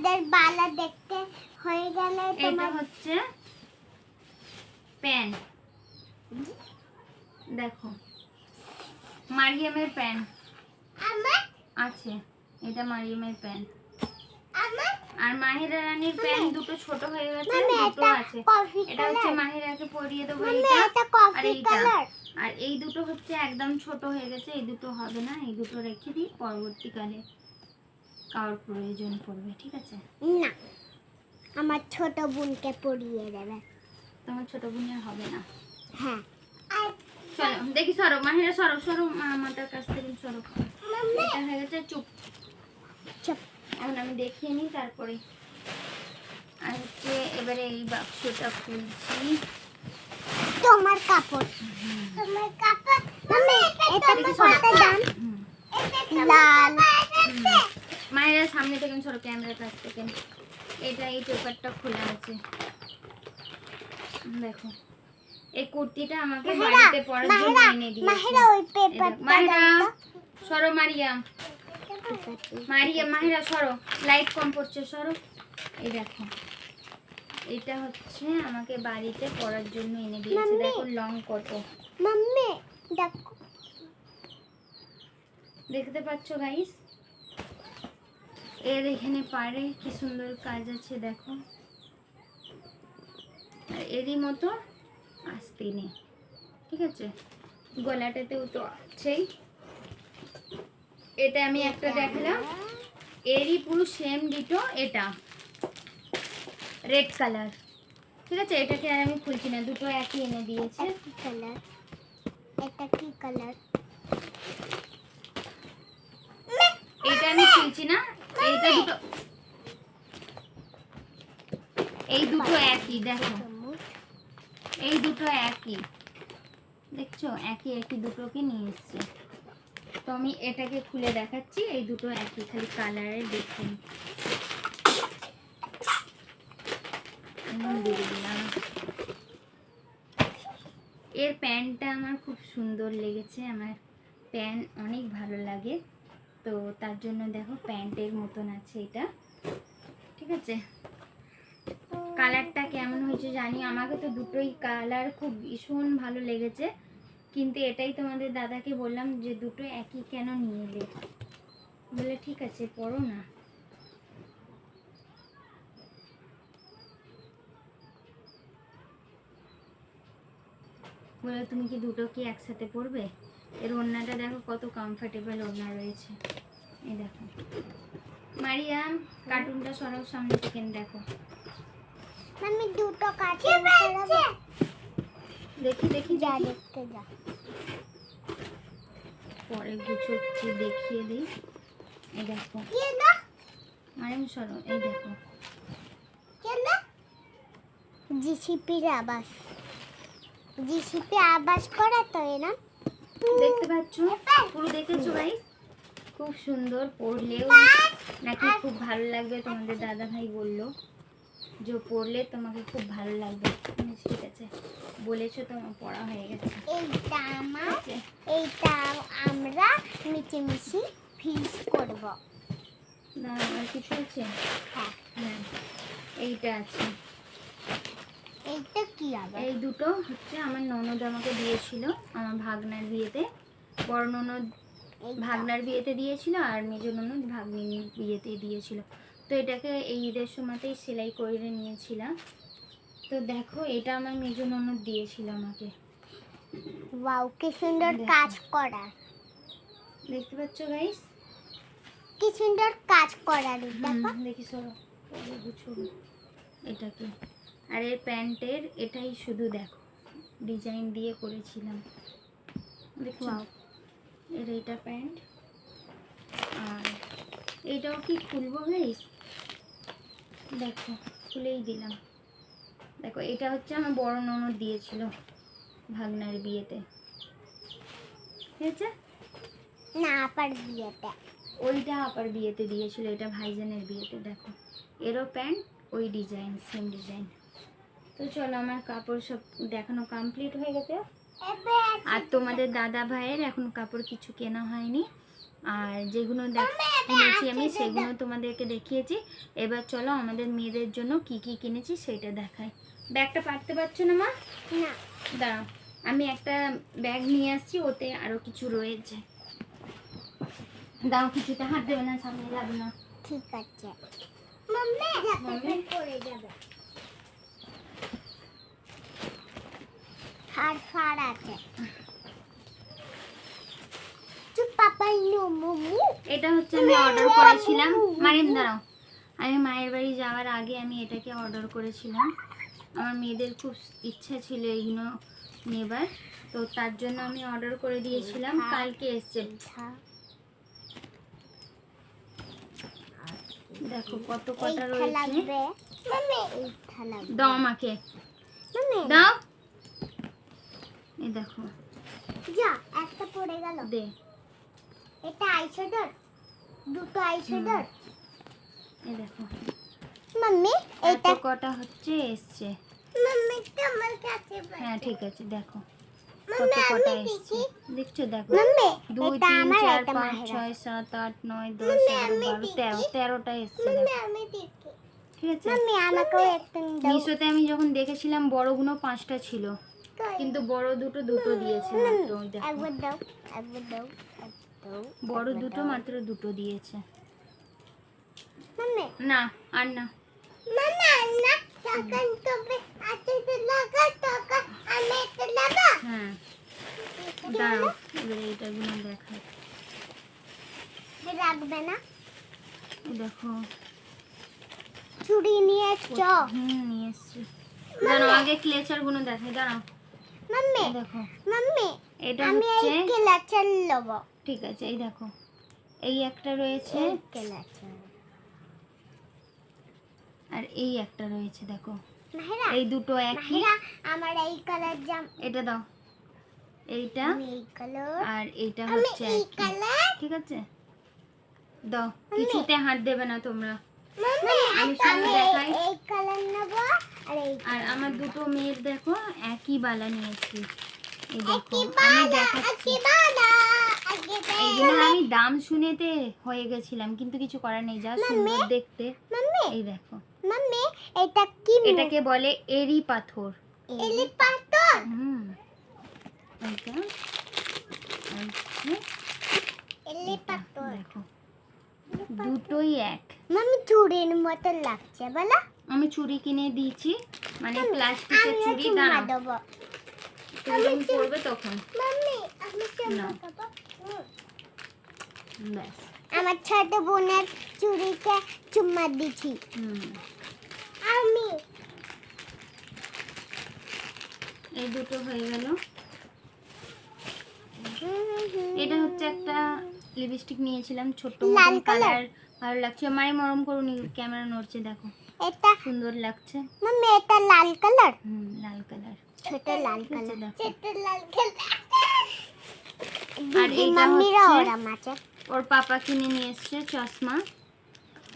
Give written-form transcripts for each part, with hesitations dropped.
তোমাদের বালা দেখতে হয়ে গেলে এটা হচ্ছে প্যান, দেখো মারিয়ামের প্যান আমার আছে, এটা মারিয়ামের প্যান। আমার আর মাহিরা রানীর প্যান দুটো ছোট হয়ে গেছে, মাম্মি, দুটো এটা আছে। কফি এটা হচ্ছে কালার। মাহিরাকে পরিয়ে দেবো, মাম্মি, এটা এটা আর কফি এইটা। কালার। আর এই দুটো হচ্ছে একদম ছোট হয়ে গেছে, এই দুটো হবে না, এই দুটো রেখে দিই, পরবর্তীকালে কারোর প্রয়োজন পড়বে, ঠিক আছে? না, আমার ছোট বোনকে পরিয়ে দেবে। তোমার ছোট বোনের হবে না। হ্যাঁ। চলো দেখি, সরো মাহিরা, সরো সরো মাথার কাছ থেকে সরো। মাম্মি, এটা হয়ে গেছে, চুপ। চুপ। এখন আমি দেখিয়ে নিই তারপরে। আর হচ্ছে এবারে এই বাক্সটা খুলছি। তোমার কাপড়। তোমার কাপড়। মাম্মি, এটা তো কত দাম? লাল। মায়েরা সামনে থেকে সরো, ক্যামেরার কাছ থেকে। এটা এই পেপারটা খোলা আছে, দেখো। এই কুর্তিটা আমাকে বাড়িতে পরার জন্য এনে দিয়েছে। মাহিরা ওই পেপারটা মাহিরা সরো, মারিয়া মারিয়া মাহিরা সরো, লাইট কম পড়ছে, সরো। এই দেখো, এটা হচ্ছে আমাকে বাড়িতে পরার জন্য এনে দিয়েছে। মাম্মি। দেখো লং কত, মাম্মি দেখো। দেখতে পাচ্ছ গাইস? এর এখানে পারে কি সুন্দর কাজ আছে, দেখো। আর এরই মতো আস্তিনে, ঠিক আছে? গলাটাতেও তো আছেই। এটা আমি একটা দেখলাম, এরই পুরো সেম ডিটো, এটা রেড কালার, ঠিক আছে? এটাকে আর আমি খুলছি না, দুটো একই এনে দিয়েছে। কি কালার? এটা কি কালার? এটা আমি খুলছি না, এইটা দুটো, এই দুটো একই, দেখো এই দুটো একই, দেখছো? একই একই দুটোকে নিয়ে এসছে। তো আমি এটাকে খুলে দেখাচ্ছি, এই দুটো একই, খালি কালারের ডিফারেন্ট। দিয়ে দিলাম। এর প্যান্টটা আমার খুব সুন্দর লেগেছে, আমার প্যান্ট অনেক ভালো লাগে, তো তার জন্য দেখো প্যান্টের মতন আছে এটা, ঠিক আছে? কালারটা কেমন হয়েছে জানি, আমাকে তো দুটোই কালার খুব ভীষণ ভালো লেগেছে, কিন্তু এটাই তোমাদের দাদাকে বললাম যে দুটো একই কেন নিয়ে এলে, বলে ঠিক আছে পরো না। বলে তুমি কি দুটো কি একসাথে পরবে? এর ওড়নাটা দেখো কত কমফোর্টেবল ওড়না রয়েছে, এই দেখো। মারিয়াম কার্টুনটা সরাও সামনে থেকে, দেখো। মাম্মি দুটো কার্টুন সরাবো। দেখি দেখি যা দেখি, দেখতে যা। পরে গুছোচ্ছি, দেখিয়ে দিই। এই দেখো কেন? মারিয়াম সরো, এই দেখো। কেন? জিসিপির আবাস। জিসিপি আবাস করে তো এরা। দেখতে পাচ্ছ? পুরো দেখেছো গাইস? খুব সুন্দর, পড়লেও নাকি খুব ভালো লাগবে, তোমাদের দাদা ভাই বললো যে পড়লে তোমাকে খুব ভালো লাগবে। ঠিক আছে, বলেছো, তোমার পড়া হয়ে গেছে। এইটা আমার, আছে। এইটা আমরা মিটিমিশি ফিস করব। না আর কিছু আছে? হ্যাঁ। হ্যাঁ, এইটা আছে। এইটা কি আবার? এই দুটো হচ্ছে আমার ননদ আমাকে দিয়েছিল আমার ভাগনার বিয়েতে। বড় ননদ ভাগনার বিয়েতে দিয়েছিল, আর মেজ ননদ ভাগ্নির বিয়েতে দিয়েছিল। তো এটাকে এই ঈদের সময়তেই সেলাই করে নিয়েছিলাম। তো দেখো, এটা আমার মেজ ননদ দিয়েছিল আমাকে। ওয়াও, কি সুন্দর দেখো। কাজ করা। দেখতে পাচ্ছ গাইস? কি সুন্দর কাজ করা দেখো। দেখি সরো, পরে গুছবো এটাকে। আর এর প্যান্টের এটাই শুধু দেখো ডিজাইন দিয়ে করেছিলাম, দেখছো? এর এইটা প্যান্ট, আর এইটাও কি খুলবো গাইস? দেখো খুলেই দিলাম। দেখো এটা হচ্ছে আমার বড় ননদ দিয়েছিল ভাগনার বিয়েতে, ঠিক আছে? না, আপার বিয়েতে। ওইটা আপার বিয়েতে দিয়েছিল, এটা ভাইজানের বিয়েতে। দেখো এরও প্যান্ট, ওই ডিজাইন, সেম ডিজাইন। তো চলো, আমার কাপড় সব দেখানো কমপ্লিট হয়ে গেছে। আর তোমাদের দাদা ভাইয়ের এখন কাপড় কিছু কেনা হয়নি, আর যেগুলো কিনেছি আমি সেগুলো তোমাদেরকে দেখিয়েছি। এবার চলো আমাদের মেয়েদের জন্য কি কি কিনেছি সেটা দেখাই। ব্যাগটা পাততে পারছো না মা? না দাঁড়াও, আমি একটা ব্যাগ নিয়ে আসছি, ওতে আরো কিছু রয়েছে। দাও, কিছুতে হাত দেবে না, সামনে যাবে না। ঠিক আছে মাম্মি মাম্মি? পড়ে যাবে ফাড় আছে চুপ পাপা নো মোমো। এটা হচ্ছে আমি অর্ডার করেছিলাম। মারিম দাঁড়াও, আমি মায়ের বাড়ি যাওয়ার আগে আমি এটাকে অর্ডার করেছিলাম। আমার মেয়েদের খুব ইচ্ছা ছিল এইগুলো নেবার, তো তার জন্য আমি অর্ডার করে দিয়েছিলাম। কালকে এসছে। দেখো কত কটা রয়েছে। মাম্মি এইটা লাগবে দাও আমাকে, মাম্মি দাও। এই দেখো, যা একটা পড়ে গেল। দে। এটা আইশ্যাডো, দুটো আইশ্যাডো। এই দেখো মাম্মি এত এটা কটা হচ্ছে এসছে। মাম্মি তো আমার কাছে হ্যাঁ ঠিক আছে, দেখো কত মাম্মি কটা আমি এসছে। দেখি দেখছো? দেখো মাম্মি 2 এটা 3 আমার 4 এটা 5 মাহিরা 6 7 8 9 10 মাম্মি, 11 আমি 12 13 দেখি। 13টা এসছে। মাম্মি দেখো আমি দেখি ঠিক আছে। মাম্মি আমাকেও একটা দাও মিশোতে আমি যখন দেখেছিলাম বড়গুলো 5টা ছিল, কিন্তু বড় দুটো দিয়েছে মাত্র। ওই দেখো একবার দাও একবার দাও দাও বড় দুটো মাত্র দুটো দিয়েছে। মাম্মি না আর না। মামা না তখন তবে আছে তো লাগা তখন আমি এটা লাগা হ্যাঁ দাঁড়াও, এবার এইটাগুলো দেখাই। রাখবে না এই দেখো চুড়ি নিয়ে এসছো নিয়ে এসছি। দাঁড়াও আগে ক্লেচার গুলো দেখাই, দাঁড়াও। মাম্মি এই দেখো মাম্মি এটা আমি হচ্ছে, এই কেলাচার লব ঠিক আছে। এই দেখো এই একটা রয়েছে এই কেলাচার আর এই একটা রয়েছে। দেখো মাহিরা এই দুটো একই। মাহিরা আমার এই কালার জাম এটা দাও, এইটা আমি এই কালার আর এইটা আমি হচ্ছে এই একই। কালার ঠিক আছে দাও, কিছুতে হাত দেবে না তোমরা। মাম্মি আমি শুধু দেখাই। এই কালার নেব আর এই আর আমার দুটো মেয়ের দেখো একই বালা নিয়েছি। এই দেখো কি আমি বালা দেখাচ্ছি। কি বালা আগে এইগুলো আমি দাম শুনেতে হয়ে গেছিলাম, কিন্তু কিছু করার নেই, যা সুন্দর দেখতে। মাম্মি এই দেখো মাম্মি এটা কি এটাকে বলে এরি পাথর। এলি পাথর এইটা এলি পাথর দেখো দুটোই এক। মাম্মি চুড়ির মতো লাগছে বলো আমি চুড়ি কিনে দিয়েছি, মানে প্লাস্টিকের আমিও চুড়ি। চুম্মা দাঁড়াও, দেবো তুমি যখন পরবে তখন। মাম্মি আমি চুম্মা নাও। দেবো ব্যাস। আমার ছোট বোনের চুড়িকে চুম্মা দিছি আমি এই দুটো হয়ে গেল। এটা হচ্ছে একটা লিপস্টিক নিয়েছিলাম ছোট্ট লাল মতন কালার? কালার, ভালো লাগছে। মায়ের মরম করুনি, ক্যামেরা নড়ছে দেখো, এটা সুন্দর লাগছে। মাম্মি এটা লাল কালার লাল কালার। ছোট লাল ঠিক আছে, কালার দেখো। ছোট লাল কালার আর দিদি এইটা মাম্মিরা হচ্ছে ওরা মাছে ওর পাপা কিনে নিয়ে এসছে চশমা,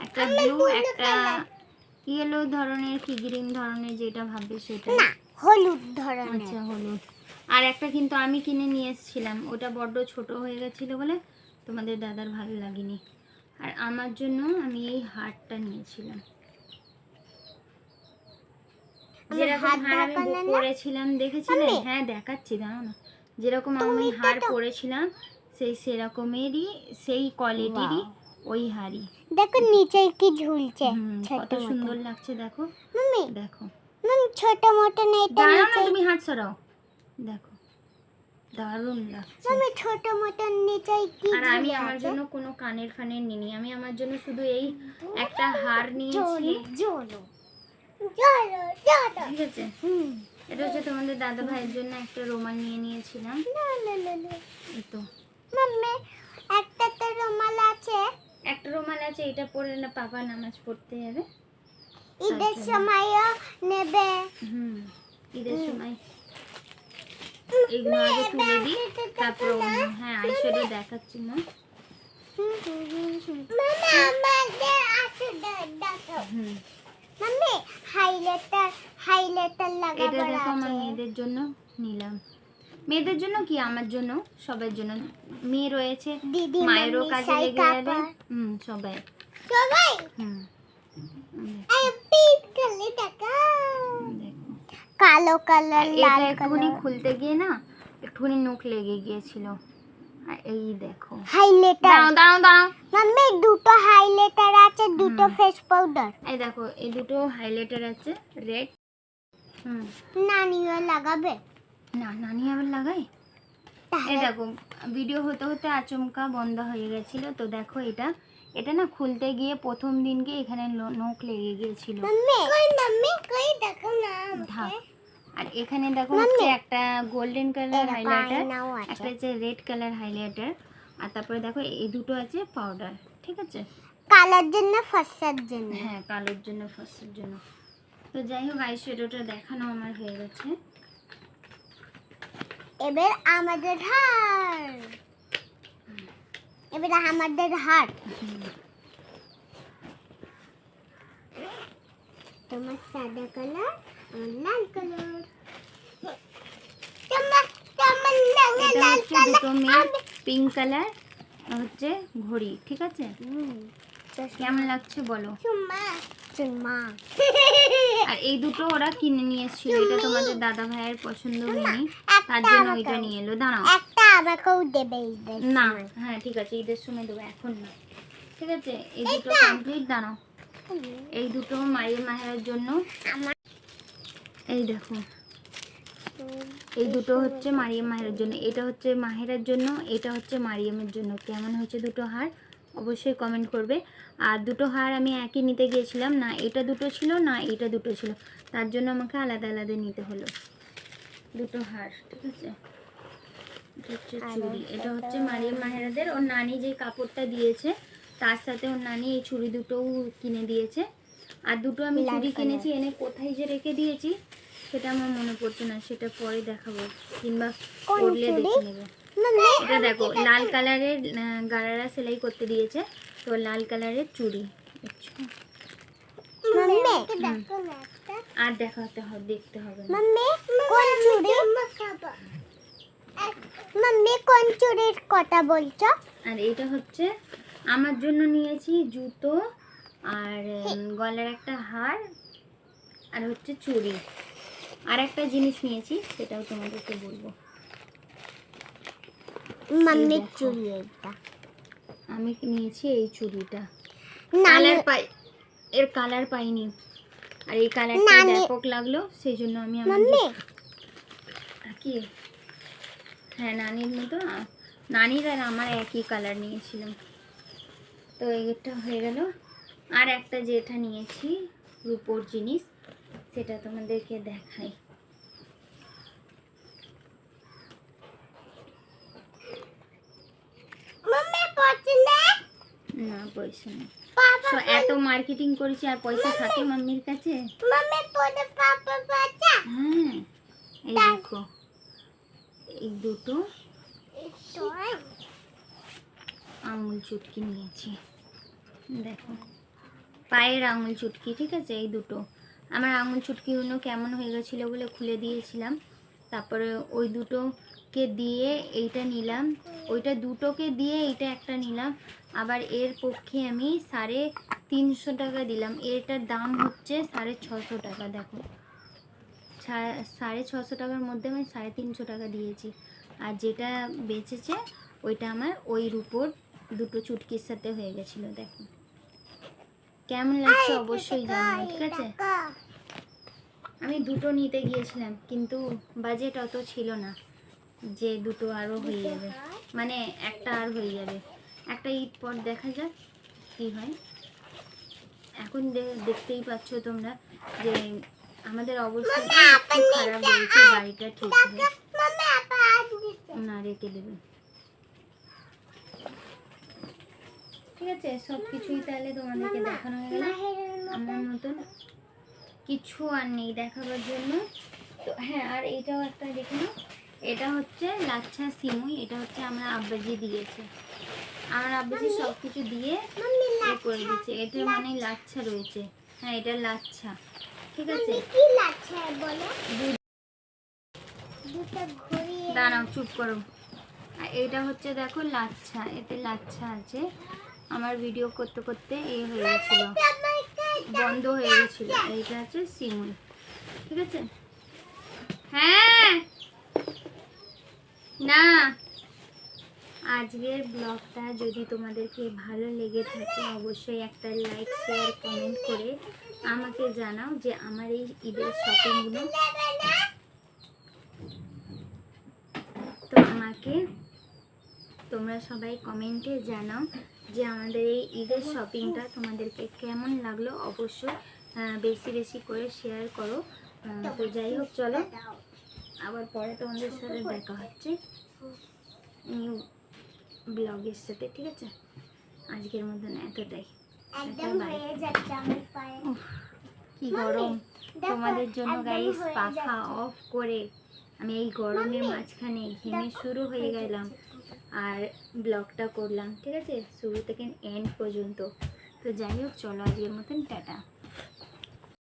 একটা ব্লু একটা ইয়েলো ধরনের কি গ্রিন ধরনের, যেটা ভাববে সেটা। না হলুদ ধরনের আচ্ছা হলুদ। আর একটা কিন্তু আমি কিনে নিয়ে এসেছিলাম, ওটা বড্ড ছোট হয়ে গেছিল বলে তোমাদের দাদার ভালো লাগেনি। আর আমার জন্য আমি এই হারটা নিয়েছিলাম, যেরকম হার আমি পরেছিলাম দেখেছিলে। হ্যাঁ দেখাচ্ছি, দাঁড়াও না। যেরকম আমি হার পরেছিলাম সেরকমেরই, সেই কোয়ালিটিরই ওই হারই। দেখো নিচে কি ঝুলছে ছোট কত সুন্দর লাগছে দেখো। মাম্মি দেখো মাম্মি ছোট মতন এটা দাঁড়াও না, নিচে তুমি হাত সরাও। দেখো দারুণ লাগছে। মাম্মি ছোট মতন নিচে কি আর আমি ঝুলে আমার আছে? জন্য কোনো কানের ফানের নিইনি, আমি আমার জন্য শুধু এই একটা হার নিয়েছি। জোলো জোলো জোলো ঠিক আছে, এটা হচ্ছে তোমাদের দাদা ভাইয়ের জন্য একটা রুমাল নিয়ে নিয়েছিলাম। না না না না এই তো মাম্মি একটা তো রুমাল আছে একটা রুমাল আছে, এটা পরে না পাপা নামাজ পড়তে যাবে। ঈদের সময়ও নেবে ঈদের সময় এগুলো আগে তুলে দিই, তারপর হ্যাঁ আইশ্যাডো দেখাচ্ছি না। মামা আমাদের আছে দেখো মাম্মি হাইলাইটার এটা লাগাবার দেখো আমার আছে মেয়েদের জন্য নিলাম। মেয়েদের জন্য কি, আমার জন্য, সবার জন্য। মেয়ে রয়েছে, দিদি মায়েরও মাম্মি কাজে সাই লেগে যাবে। পাপা সবাই। সবাই হুম এই পিঙ্ক কালার দেখা দেখো, কালো কালার এটা লাল একটুখানি কালার খুলতে গিয়ে না একটুখানি নখ লেগে গিয়েছিল। আর এই দেখো, হাইলাইটার দাঁড়াও দাঁড়াও দাঁড়াও, মাম্মি দুটো হাইলাইটার আছে দুটো ফেস পাউডার এই দেখো এই দুটো হাইলাইটার আছে রেড। নানিও লাগাবে না, নানি আবার লাগাই। এই দেখো, ভিডিও হতে হতে আচমকা বন্ধ হয়ে গেছিল, তো দেখো এটা এটা না খুলতে গিয়ে প্রথম দিনকে এখানে নখ লেগে গিয়েছিল। মাম্মি কই দেখো না ধাপ। আর এখানে দেখো হচ্ছে একটা গোল্ডেন কালার হাইলাইটার, একটা হচ্ছে রেড কালার হাইলাইটার, আর তারপরে দেখো এই দুটো আছে পাউডার, ঠিক আছে। কালার জন্য ফসার জন্য হ্যাঁ, কালোর জন্য, ফার্স্টের জন্য। তো যাই হোক, আই শ্যাডোটা দেখানো আমার হয়ে গেছে। এবার আমাদের হার তোমার সাদা কালার আর লাল কালার তোমার তোমার এটা লাল হচ্ছে দুটো মেয়ে, পিঙ্ক কালার হচ্ছে ঘড়ি, ঠিক আছে। কেমন লাগছে বলো। চুম্মা আর এই দুটো ওরা কিনে নিয়ে এসেছিল, এটা তোমাদের দাদা ভাইয়ের পছন্দ হয়নি, তার জন্য ওইটা নিয়ে এলো। দাঁড়াও, একটা আমাকেও দেবে ঈদের না, সময়। হ্যাঁ ঠিক আছে, ঈদের সময় দেবো, এখন না, ঠিক আছে। এই দুটো কমপ্লিট। দাঁড়াও, এই দুটো মারিয়া মাহেরার জন্য। এই দেখো, এই দুটো হচ্ছে মারিয়াম মাহেরার জন্য, এটা হচ্ছে মাহেরার জন্য, এটা হচ্ছে মারিয়ামের জন্য। কেমন হচ্ছে দুটো হার অবশ্যই কমেন্ট করবে। আর দুটো হার আমি একই নিতে গিয়েছিলাম না, এটা দুটো ছিল না এটা দুটো ছিল, তার জন্য আমাকে আলাদা আলাদা নিতে হলো দুটো হার, ঠিক আছে। এটা হচ্ছে চুড়ি, এটা হচ্ছে মারিয়াম মাহেরাদের, ওর নানি যে কাপড়টা দিয়েছে তার সাথে ওর নানি এই চুড়ি দুটোও কিনে দিয়েছে। আর দুটো আমি চুড়ি কিনেছি, এনে কোথায় যে রেখে দিয়েছি সেটা আমার মনে পড়ছে না, সেটা পরে দেখাবো, কিংবা পড়লে দেখে নেবে। এটা দেখো, লাল কালারের গারারা সেলাই করতে দিয়েছে, তো লাল কালারের চুড়ি, দেখছো। আর দেখাতে হবে, দেখতে হবে না। মাম্মি কোন চুড়ির কথা বলছো? আর এটা হচ্ছে আমার জন্য নিয়েছি জুতো, আর গলার একটা হার, আর হচ্ছে চুড়ি। আর একটা জিনিস নিয়েছি, সেটাও তোমাদেরকে বলবো। মাম্মির চুড়ি এটা আমি নিয়েছি এই চুড়িটা, কালার পাই, এর কালার পাইনি, আর এই কালারটা ব্যাপক লাগলো, সেই জন্য আমি আমার কি, হ্যাঁ নানির মতো, নানির আর আমার একই কালার নিয়েছিলাম। তো এটা হয়ে গেল। আর একটা যেটা নিয়েছি রূপোর জিনিস, সেটা তোমাদেরকে দেখাই। না, পয়সা নেই। তো এত মার্কেটিং করেছি, আর পয়সা থাকে মাম্মির কাছে? হ্যাঁ, এই দেখো, এই দুটো আঙুল চুটকি নিয়েছি, দেখো পায়ের আঙুল চুটকি, ঠিক আছে। এই দুটো আমার আঙুল চুটকিগুলো কেমন হয়ে গেছিলো বলে খুলে দিয়েছিলাম, তারপরে ওই দুটোকে দিয়ে এইটা নিলাম, ওইটা দুটোকে দিয়ে এইটা একটা নিলাম, আবার এর পক্ষে আমি 350 টাকা দিলাম। এটার দাম হচ্ছে 650 টাকা, দেখো 650 টাকার মধ্যে আমি 350 টাকা দিয়েছি। আর যেটা বেচেছে ওইটা আমার ওই রূপোর দুটো চুটকির সাথে হয়ে গেছিলো। দেখো কেমন লাগছে অবশ্যই জানাবে, ঠিক আছে। আমি দুটো নিতে গিয়েছিলাম, কিন্তু বাজেট অত ছিল না যে দুটো আরও হয়ে যাবে, মানে একটা আর হয়ে যাবে। একটা ঈদ পর দেখা যাক কী হয়। এখন দেখতেই পাচ্ছ তোমরা যে আমাদের অবস্থা একটু খারাপ হয়েছে, বাড়িটা ঠিক হয়ে না, রেখে দেবে, ঠিক আছে। সব কিছুই তাহলে তোমাদেরকে দেখানো হয়ে গেল, আমার মতন কিছু আর নেই দেখাবার জন্য। তো হ্যাঁ, আর এটাও একটা দেখে নাও, এটা হচ্ছে লাচ্ছা সিমুই, এটা হচ্ছে আমার আব্বাজি দিয়েছে, আমার আব্বাজি সব কিছু দিয়ে করে দিচ্ছে। এটা মানে লাচ্ছা রয়েছে, হ্যাঁ এটা লাচ্ছা, ঠিক আছে। দাঁড়াও চুপ করো। আর এটা হচ্ছে দেখো লাচ্ছা, এতে লাচ্ছা আছে। আমার ভিডিও করতে করতে হয়ে গেছিল, বন্ধ হয়ে গেছিল। এইটা আছে সিমুই, ঠিক আছে। হ্যাঁ না, আজকের ব্লগটা যদি তোমাদেরকে ভালো লেগে থাকে অবশ্যই একটা লাইক শেয়ার কমেন্ট করে আমাকে জানাও যে আমার এই ঈদের শপিংগুলো, তো আমাকে তোমরা সবাই কমেন্টে জানাও যে আমাদের এই ঈদের শপিংটা তোমাদেরকে কেমন লাগলো। অবশ্যই বেশি বেশি করে শেয়ার করো। তো যাই হোক, চলো আবার পরে তোমাদের সাথে দেখা হচ্ছে নিউ ব্লগের সাথে, ঠিক আছে। আজকের মতন এতটাই, কি গরম তোমাদের জন্য গাইস, পাখা অফ করে আমি এই গরমের মাঝখানে ঘেমে শুরু হয়ে গেলাম আর ব্লগটা করলাম, ঠিক আছে, শুরু থেকে এন্ড পর্যন্ত। তো যাই হোক, চলো আজকের মতন টাটা।